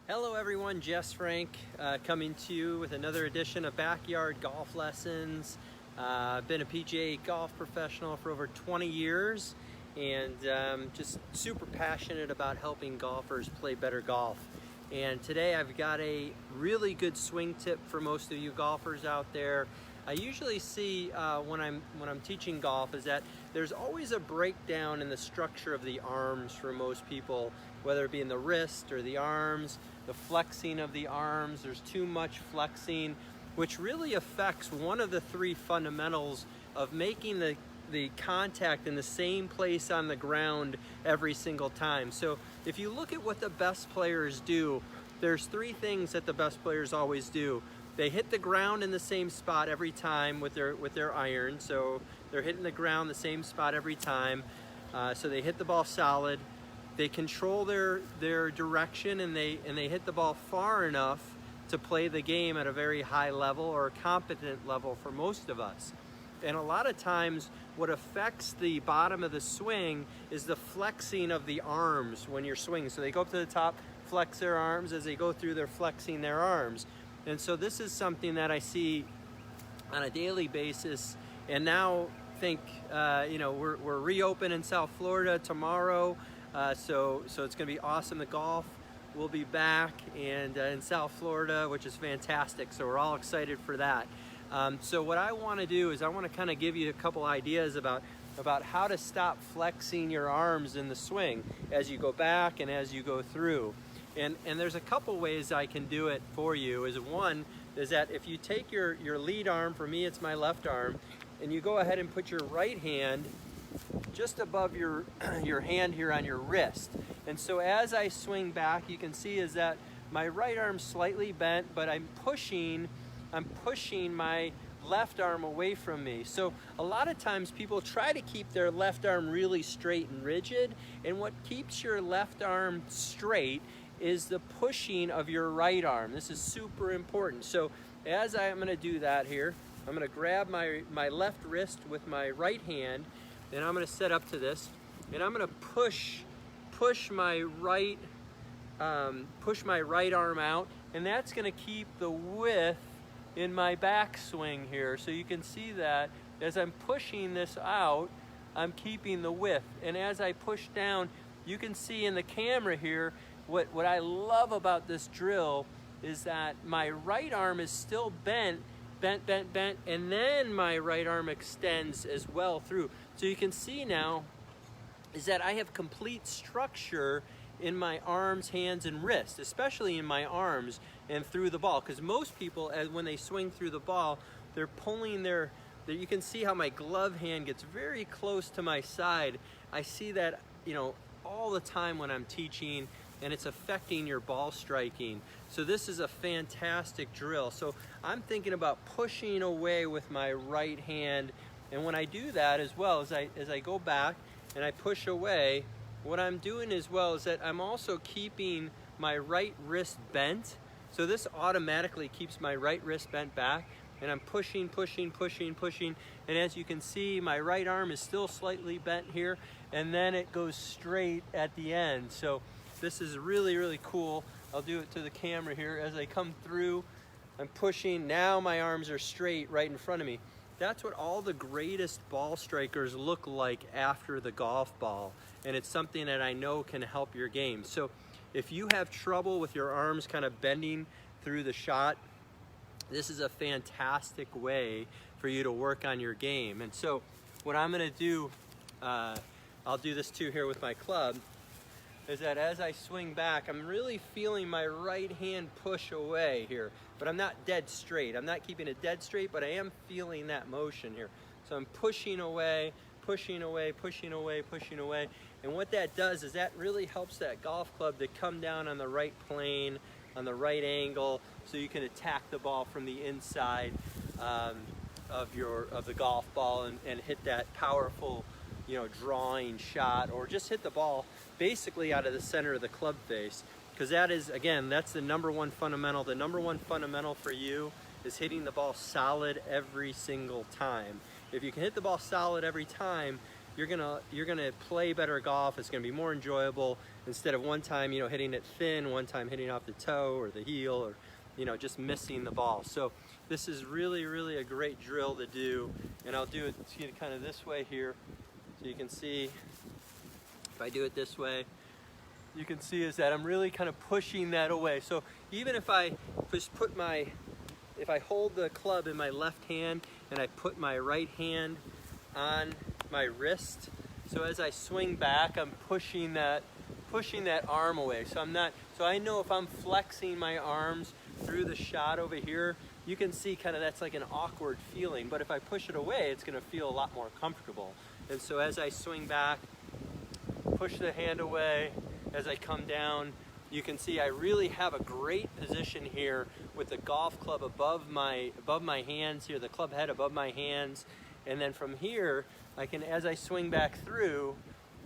Hello everyone, Jess Frank coming to you with another edition of Backyard Golf Lessons. I've been a PGA golf professional for over 20 years and just super passionate about helping golfers play better golf. And today I've got a really good swing tip for most of you golfers out there. I usually see when I'm teaching golf is that there's always a breakdown in the structure of the arms for most people, whether it be in the wrist or the arms, the flexing of the arms. There's too much flexing, which really affects one of the three fundamentals of making the contact in the same place on the ground every single time. So if you look at what the best players do, there's three things that the best players always do. They hit the ground in the same spot every time with their iron. So they're hitting the ground the same spot every time. So they hit the ball solid. They control their direction and they hit the ball far enough to play the game at a very high level or a competent level for most of us. And a lot of times what affects the bottom of the swing is the flexing of the arms when you're swinging. So they go up to the top, flex their arms. As they go through, they're flexing their arms. And so this is something that I see on a daily basis. And now think, we're reopened in South Florida tomorrow. So it's gonna be awesome. The golf will be back and in South Florida, which is fantastic. So we're all excited for that. So what I wanna do is I wanna kind of give you a couple ideas about how to stop flexing your arms in the swing as you go back and as you go through. And there's a couple ways I can do it for you. One is that if you take your lead arm, for me it's my left arm, and you go ahead and put your right hand just above your hand here on your wrist. And so as I swing back, you can see is that my right arm's slightly bent, but I'm pushing my left arm away from me. So a lot of times people try to keep their left arm really straight and rigid, and what keeps your left arm straight is the pushing of your right arm. This is super important. So as I'm gonna do that here, I'm gonna grab my left wrist with my right hand, and I'm gonna set up to this, and I'm gonna push my right arm out, and that's gonna keep the width in my backswing here. So you can see that as I'm pushing this out, I'm keeping the width. And as I push down, you can see in the camera here, what I love about this drill is that my right arm is still bent, and then my right arm extends as well through. So you can see now is that I have complete structure in my arms, hands, and wrists, especially in my arms and through the ball. Because most people, when they swing through the ball, they're pulling you can see how my glove hand gets very close to my side. I see that, all the time when I'm teaching, and it's affecting your ball striking. So this is a fantastic drill. So I'm thinking about pushing away with my right hand. And when I do that as well, as I go back and I push away, what I'm doing as well is that I'm also keeping my right wrist bent. So this automatically keeps my right wrist bent back, and I'm pushing. And as you can see, my right arm is still slightly bent here, and then it goes straight at the end. So this is really, really cool. I'll do it to the camera here. As I come through, I'm pushing. Now my arms are straight right in front of me. That's what all the greatest ball strikers look like after the golf ball. And it's something that I know can help your game. So if you have trouble with your arms kind of bending through the shot, this is a fantastic way for you to work on your game. And so what I'm gonna do, I'll do this too here with my club, is that as I swing back, I'm really feeling my right hand push away here, but I'm not dead straight. I'm not keeping it dead straight, but I am feeling that motion here. So I'm pushing away. And what that does is that really helps that golf club to come down on the right plane, on the right angle, so you can attack the ball from the inside of the golf ball and hit that powerful, drawing shot, or just hit the ball basically out of the center of the club face. Because that is, again, that's the number one fundamental. The number one fundamental for you is hitting the ball solid every single time. If you can hit the ball solid every time, you're gonna play better golf. It's gonna be more enjoyable. instead of one time, you know, hitting it thin, one time hitting off the toe or the heel, or, you know, just missing the ball. So this is really, really a great drill to do, and I'll do it kind of this way here, so you can see if I do it this way, you can see is that I'm really kind of pushing that away. So even if I just put if I hold the club in my left hand and I put my right hand on my wrist, so as I swing back, I'm pushing that arm away. So I know if I'm flexing my arms through the shot over here, you can see kind of that's like an awkward feeling, but if I push it away, it's gonna feel a lot more comfortable. And so as I swing back, push the hand away, as I come down, you can see I really have a great position here with the golf club above my hands here, the club head above my hands. And then from here, I can, as I swing back through,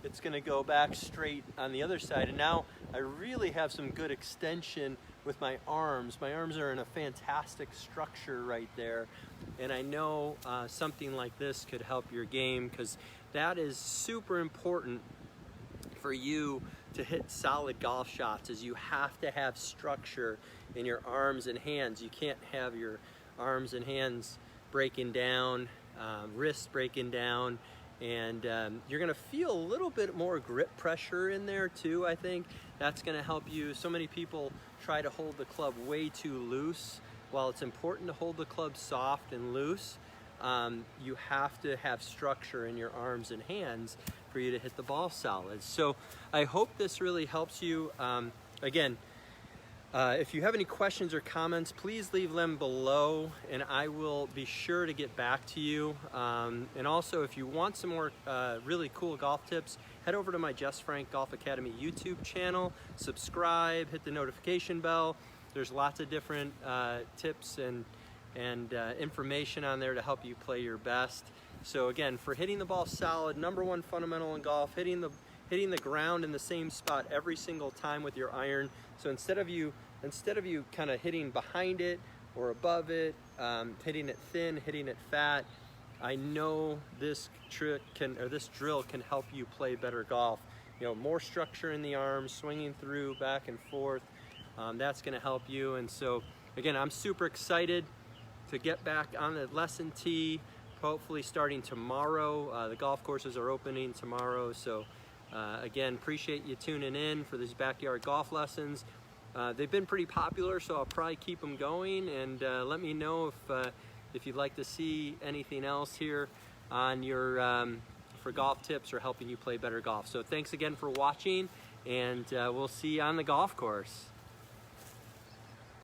it's gonna go back straight on the other side. And now I really have some good extension with my arms. My arms are in a fantastic structure right there. And I know something like this could help your game, because that is super important for you to hit solid golf shots. Is you have to have structure in your arms and hands. You can't have your arms and hands breaking down, wrists breaking down, and you're gonna feel a little bit more grip pressure in there too. I think that's gonna help you. So many people try to hold the club way too loose. While it's important to hold the club soft and loose, you have to have structure in your arms and hands for you to hit the ball solid. So I hope this really helps you. Again, if you have any questions or comments, please leave them below and I will be sure to get back to you. And also, if you want some more really cool golf tips, head over to my Jess Frank Golf Academy YouTube channel, subscribe, hit the notification bell. There's lots of different tips and information on there to help you play your best. So again, for hitting the ball solid, #1 fundamental in golf, hitting the ground in the same spot every single time with your iron. So instead of you kind of hitting behind it or above it, hitting it thin, hitting it fat, I know this drill can help you play better golf. You know, more structure in the arms, swinging through back and forth. That's going to help you. And so again, I'm super excited to get back on the lesson tee, hopefully starting tomorrow. The golf courses are opening tomorrow. So again, appreciate you tuning in for these backyard golf lessons. They've been pretty popular, so I'll probably keep them going. And let me know if you'd like to see anything else here on your for golf tips or helping you play better golf. So thanks again for watching, and we'll see you on the golf course.